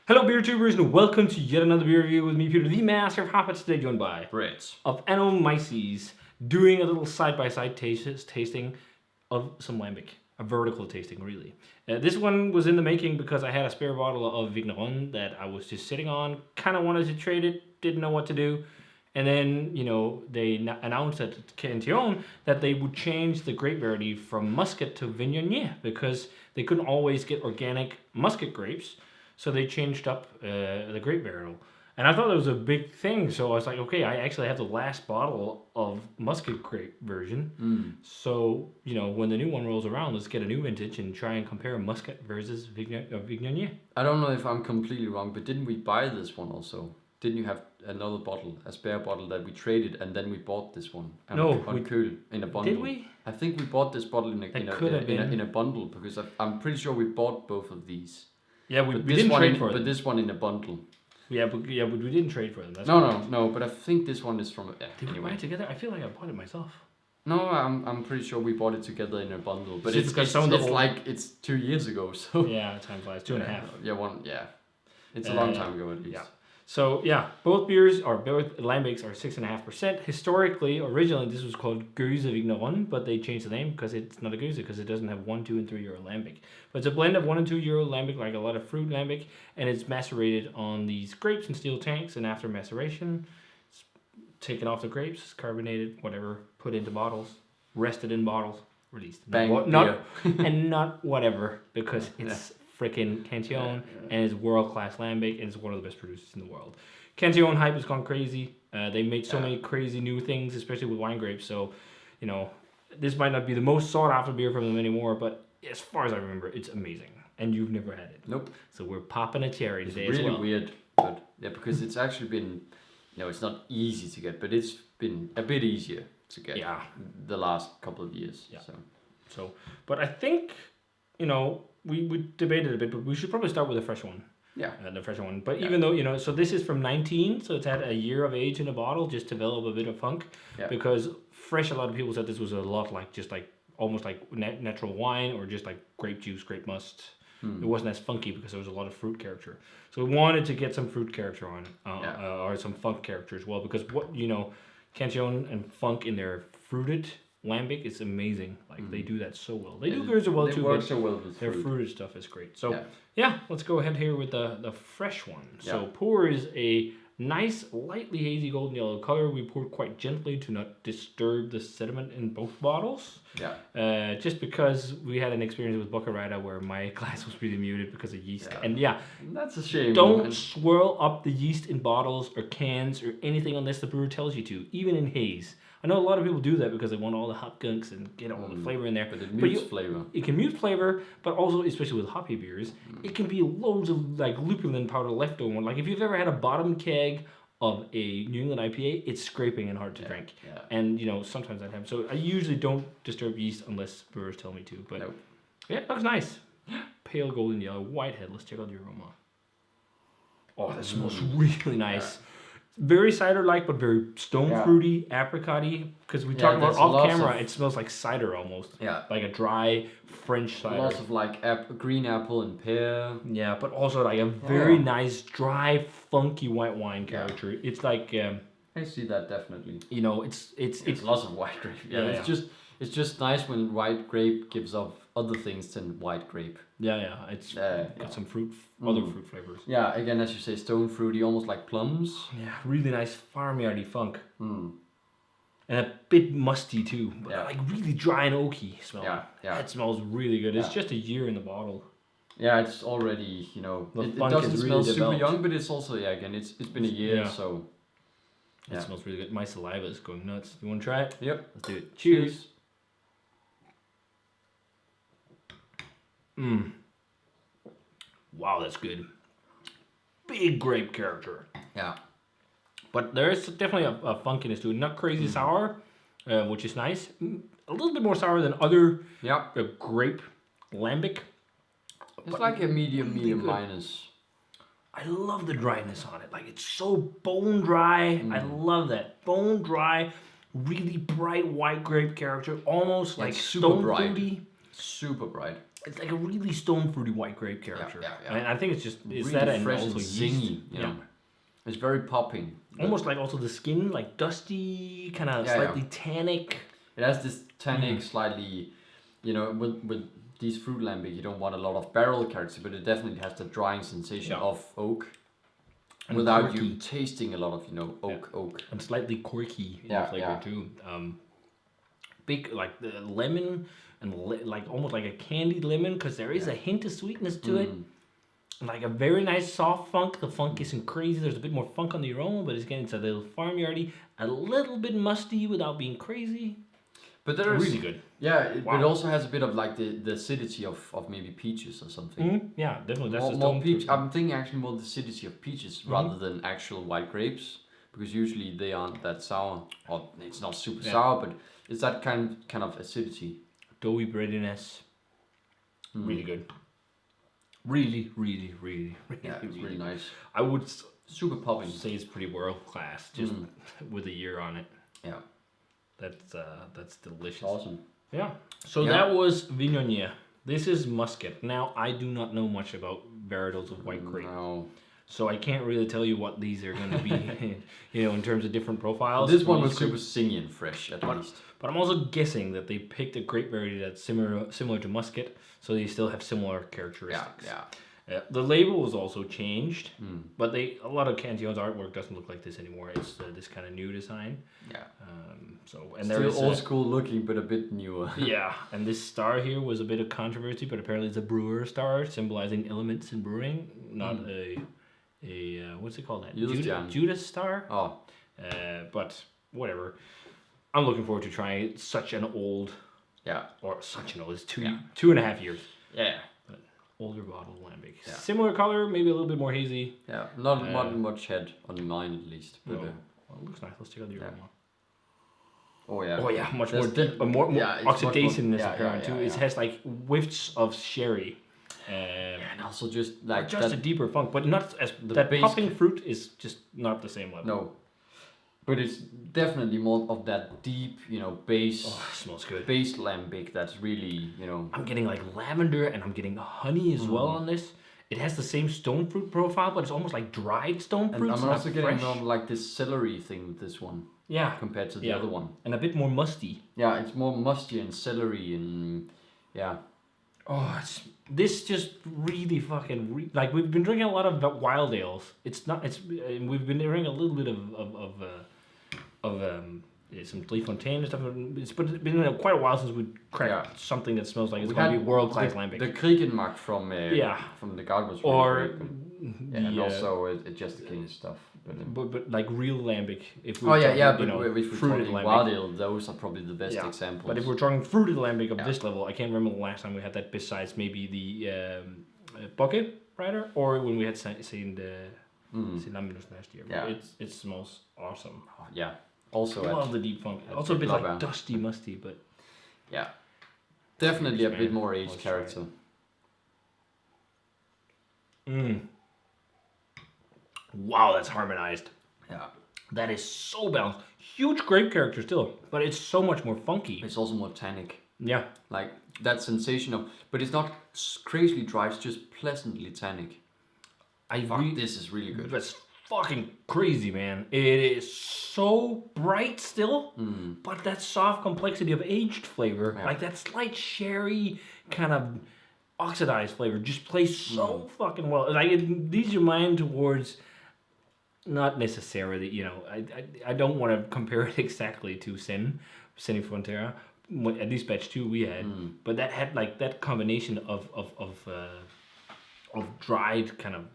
Hello beer tubers and welcome to yet another beer review with me, Peter, the Master of Hoppets, today joined by Brits. of Anomyces, doing a little side-by-side tasting of some Lambic. A vertical tasting, really. This one was in the making because I had a spare bottle of Vigneronne that I was just sitting on, kind of wanted to trade it, didn't know what to do. And then, they announced at Cantillon that they would change the grape variety from Muscat to Viognier because they couldn't always get organic Muscat grapes. So they changed up the grape barrel. And I thought that was a big thing. So I was like, okay, I actually have the last bottle of Muscat grape version. So, when the new one rolls around, let's get a new vintage and try and compare Muscat versus Viognier. I don't know if I'm completely wrong, but didn't we buy this one also? Didn't you have another bottle, a spare bottle that we traded, and then we bought this one? No, on Köhl in a bundle. Did we? I think we bought this bottle in a bundle because I'm pretty sure we bought both of these. Yeah, we didn't trade for them. But this one in a bundle. Yeah, but we didn't trade for them. That's No. But I think this one is from. Did we buy it together? I feel like I bought it myself. No, I'm pretty sure we bought it together in a bundle. But it's like it's 2 years ago. So yeah, time flies. 2.5. Yeah. It's a long time ago at least. Yeah. So yeah, both Lambics are 6.5%. Historically, originally this was called Geuze Vigneronne, but they changed the name because it's not a Geuze because it doesn't have 1, 2, and 3 year Lambic. But it's a blend of 1 and 2 year Lambic, like a lot of fruit Lambic, and it's macerated on these grapes in steel tanks. And after maceration, it's taken off the grapes, carbonated, whatever, put into bottles, rested in bottles, released. Not whatever because it's. Freaking Cantillon and it's world-class Lambic and it's one of the best producers in the world. Cantillon hype has gone crazy. They made so many crazy new things, especially with wine grapes. So, this might not be the most sought-after beer from them anymore, but as far as I remember, it's amazing. And you've never had it. Nope. So we're popping a cherry today as well. It's really weird, but yeah, because it's actually been, it's not easy to get, but it's been a bit easier to get. Yeah. The last couple of years. Yeah. So, but I think, we debated a bit, but we should probably start with the fresh one. Yeah. The fresh one. But even though, so this is from 19, so it's had a year of age in a bottle, just to develop a bit of funk. Yeah. Because fresh, a lot of people said this was a lot like, almost like natural wine or just like grape juice, grape must. It wasn't as funky because there was a lot of fruit character. So we wanted to get some fruit character on, or some funk character as well, because Cantillon and funk in their fruited Lambic is amazing. Like they do that so well. They do Geuze well too. Work so well with their fruited stuff is great. So yeah, let's go ahead here with the fresh one. Yeah. So pour is a nice, lightly hazy golden yellow color. We poured quite gently to not disturb the sediment in both bottles. Yeah. Just because we had an experience with Brouwerij where my glass was really muted because of yeast. And that's a shame. Don't swirl up the yeast in bottles or cans or anything unless the brewer tells you to, even in haze. I know a lot of people do that because they want all the hop gunks and get all the flavor in there. But it mutes flavor. It can mute flavor, but also, especially with hoppy beers, it can be loads of like lupulin powder left over. Like if you've ever had a bottom keg of a New England IPA, it's scraping and hard to drink. Yeah. And sometimes that happens. So I usually don't disturb yeast unless brewers tell me to. But yeah, it looks nice. Pale golden yellow, white head. Let's check out the aroma. Oh, that smells really nice. Yeah. Very cider-like, but very stone fruity, apricot-y. Because we talked about off camera, it smells like cider almost. Yeah. Like a dry French cider. Lots of like green apple and pear. Yeah, but also like a very nice, dry, funky white wine character. It's like... I see that definitely. It's lots of white grape. Yeah, it's just nice when white grape gives off other things than white grape. Yeah. It's got some other fruit flavors. Yeah, again, as you say, stone fruity, almost like plums. Yeah, really nice farmyardy funk. And a bit musty too, but like really dry and oaky smell. Yeah. It smells really good. It's just a year in the bottle. Yeah, it's already, it doesn't smell super young, but it's also, again, it's been a year, so... It smells really good. My saliva is going nuts. You want to try it? Yep. Let's do it. Cheers. Wow, that's good. Big grape character. Yeah. But there is definitely a funkiness to it. Not crazy sour, which is nice. A little bit more sour than other grape Lambic. It's like a medium minus. I love the dryness on it. Like it's so bone dry. I love that. Bone dry, really bright white grape character. Almost like super stone bright. fruity. Super bright. It's like a really stone fruity white grape character. Yeah. And I think it's Really that and fresh also and yeast. zingy. You know? It's very popping. Almost like also the skin, like dusty, kind of slightly tannic. It has this tannic, slightly, you know, with these fruit lambic, you don't want a lot of barrel character, but it definitely has the drying sensation of oak, and without you tasting a lot of, you know, oak. And slightly corky in the flavor too. Big, like the lemon, and like almost like a candied lemon, because there is a hint of sweetness to it. Like a very nice soft funk. The funk isn't crazy. There's a bit more funk on the aroma, but it's a little farmyardy. A little bit musty without being crazy. But there's really good. Yeah, but it also has a bit of like the acidity of maybe peaches or something. Yeah, definitely. That's more peach. I'm thinking actually more the acidity of peaches rather than actual white grapes, because usually they aren't that sour. Or it's not super sour, but it's that kind of acidity. Doughy breadiness. Really good. Really It's really nice. I would super popping. say it's pretty world class, just with a year on it. Yeah, that's delicious. Awesome. Yeah. So that was Vignonnier. This is Muscat. Now I do not know much about varietals of white grape, so I can't really tell you what these are going to be. You know, in terms of different profiles. This one was super zingy and fresh at least. But I'm also guessing that they picked a grape variety that's similar to Muscat, so they still have similar characteristics. Yeah. The label was also changed, but a lot of Cantillon's artwork doesn't look like this anymore. It's this kind of new design. Yeah. And still old school looking, but a bit newer. Yeah, and this star here was a bit of controversy, but apparently it's a brewer star symbolizing elements in brewing, not a what's it called? Judas star. Oh. But whatever. I'm looking forward to trying such an old. Yeah. Or such an old. It's 2.5 years. Yeah. But older bottle lambic. Yeah. Similar color, maybe a little bit more hazy. Yeah. Not much head on mine at least. But well, it looks nice. Let's check out the aroma. Oh yeah. Oh yeah, much more deep, more oxidation in this apparent too. It has like whiffs of sherry. And also just like a deeper funk, but not as that popping fruit is just not the same level. No. But it's definitely more of that deep, you know, base. Oh, it smells good. Base lambic that's really, you know. I'm getting like lavender and I'm getting honey as well on this. It has the same stone fruit profile, but it's almost like dried stone fruit. And I'm also getting more like this celery thing with this one. Yeah. Compared to the other one. And a bit more musty. Yeah, it's more musty and celery and Oh, this just really fucking like we've been drinking a lot of wild ales. We've been drinking a little bit of some Fontaine and stuff. It's been quite a while since we cracked something that smells like it's going to be world class lambic. The Kriegenmark from the Guard was really great. And also it just the King stuff. But like real lambic, if we if we're talking wild ale, those are probably the best examples. But if we're talking fruited lambic of this level, I can't remember the last time we had that. Besides maybe the bucket rider, or when we had seen the Lambic last year. Yeah, it smells awesome. Oh, yeah. Also, I love the deep funk. Also a bit like dusty, musty, but yeah, definitely a bit more aged character. Wow, that's harmonized. Yeah. That is so balanced. Huge grape character still, but it's so much more funky. It's also more tannic. Yeah. Like that sensation of, but it's not crazily dry, it's just pleasantly tannic. This is really good. That's fucking crazy, man. It is so bright still, but that soft complexity of aged flavor, like that slight sherry kind of oxidized flavor just plays so fucking well. Like it leads your mind towards, not necessarily, you know, I don't want to compare it exactly to Seni Frontera, at least batch 2 we had, but that had like that combination of dried kind of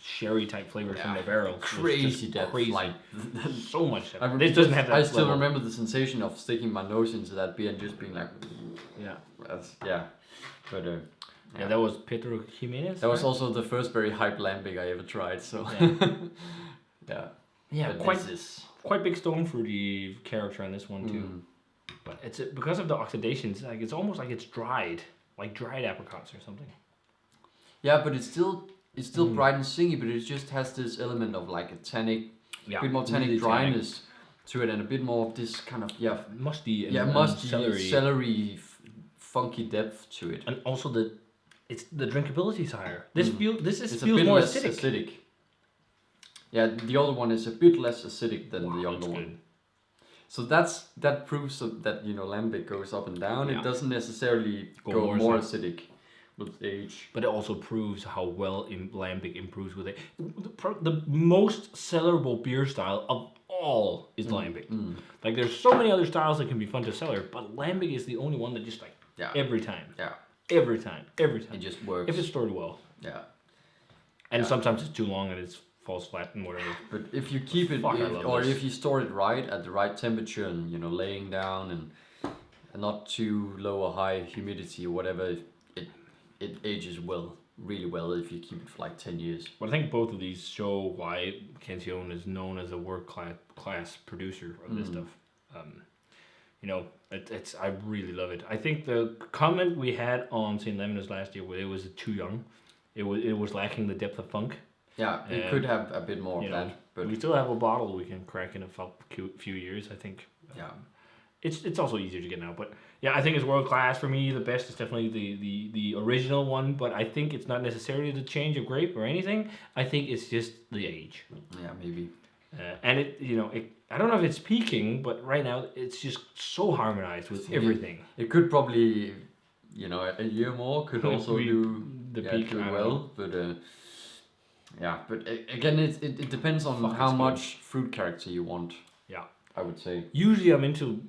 sherry type flavors from the barrel. Crazy depth, like so much depth. This doesn't have that. I still remember the sensation of sticking my nose into that beer and just being like, but that was Pedro Jimenez. That was also the first very hype lambic I ever tried. So quite big stone fruity character on this one too. But it's because of the oxidations, like it's almost like it's dried, like dried apricots or something. Yeah, but it's still bright and zingy, but it just has this element of like a tannic, a bit more tannic dryness to it, and a bit more of this kind of musty musty celery funky depth to it. And also the drinkability is higher. This feels It's a feels bit more less acidic. acidic. Yeah, the other one is a bit less acidic than the younger that's one. good. So that proves that Lambic goes up and down. Yeah. It doesn't necessarily go more acidic with age. But it also proves how well Lambic improves with it. The most sellerable beer style of all is Lambic. Like there's so many other styles that can be fun to cellar, but Lambic is the only one that just like every time. Yeah. Every time. It just works. If it's stored well. Yeah. And sometimes it's too long and it falls flat and whatever. But if you keep it, if you store it right at the right temperature and laying down and not too low or high humidity or whatever, it ages well, really well if you keep it for like 10 years. But I think both of these show why Cantillon is known as a world class producer of this stuff. I really love it. I think the comment we had on St. Lemon's last year, where it was too young, it was lacking the depth of funk. Yeah, it could have a bit more of that. But we still have a bottle we can crack in a few years, I think. Yeah. It's also easier to get now, but yeah, I think it's world class for me. The best is definitely the original one, but I think it's not necessarily the change of grape or anything. I think it's just the age. Yeah, maybe. And I don't know if it's peaking, but right now it's just so harmonized with everything. It could probably, a year more could also do the peak do well, but but again, it depends on how much fruit character you want. Yeah, I would say. Usually, I'm into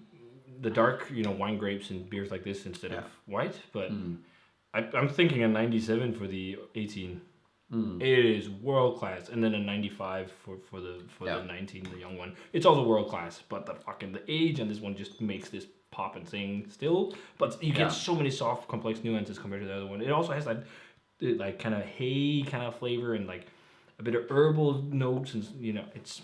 the dark, wine grapes and beers like this instead of white, but I'm thinking a 97 for the 18. It is world class, and then a 95 for the 19, the young one. It's also world class, but the age on this one just makes this pop and sing still. But you get so many soft, complex nuances compared to the other one. It also has that like kind of hay kind of flavor and like a bit of herbal notes, and it's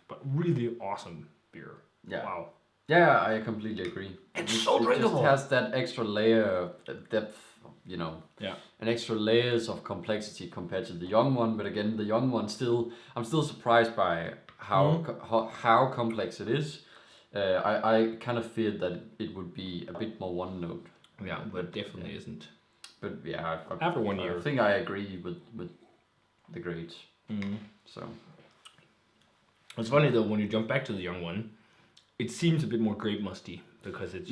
but really awesome beer. Yeah. Wow. Yeah, I completely agree. It's so drinkable. It just has that extra layer of depth, and extra layers of complexity compared to the young one. But again, the young one I'm still surprised by how complex it is. I kind of feared that it would be a bit more one note. Yeah, but it definitely isn't. But yeah, after 1 year, I think I agree with the grades. So it's funny though when you jump back to the young one, it seems a bit more grape musty because it's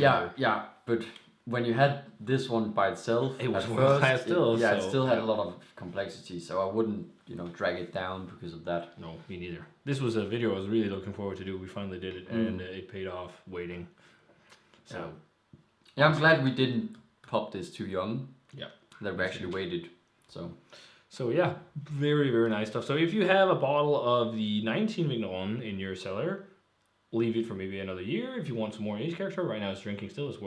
but when you had this one by itself, it was it still had a lot of complexity, so I wouldn't drag it down because of that. No, me neither. This was a video I was really looking forward to do. We finally did it, and it paid off waiting. So yeah, I'm glad we didn't pop this too young. Yeah, that we actually waited. So yeah, very very nice stuff. So if you have a bottle of the 19 Vigneronne in your cellar, leave it for maybe another year if you want some more age character. Right now it's drinking still. It's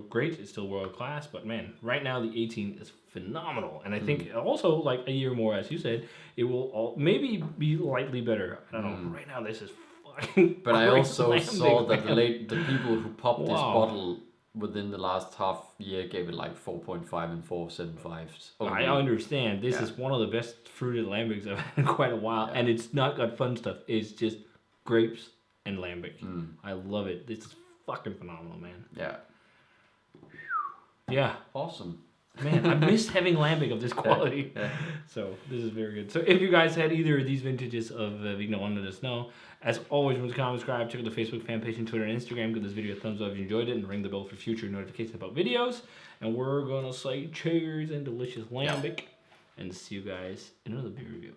great. It's still world class. But man, right now the 18 is phenomenal. And I think also like a year more, as you said, it will maybe be lightly better. I don't know. Right now this is fucking. But I also Lambic, saw that the people who popped this bottle within the last half year gave it like 4.5 and 4.75. I understand. This is one of the best fruited lambics I've had in quite a while, and it's not got fun stuff. It's just grapes and lambic. I love it. This is fucking phenomenal, man. Yeah. Yeah. Awesome. Man, I miss having lambic of this quality. So this is very good. So if you guys had either of these vintages of Vigneronne, let us know. As always, remember to comment, subscribe, check out the Facebook fan page and Twitter and Instagram. Give this video a thumbs up if you enjoyed it, and ring the bell for future notifications about videos. And we're gonna say cheers and delicious lambic, and see you guys in another beer review.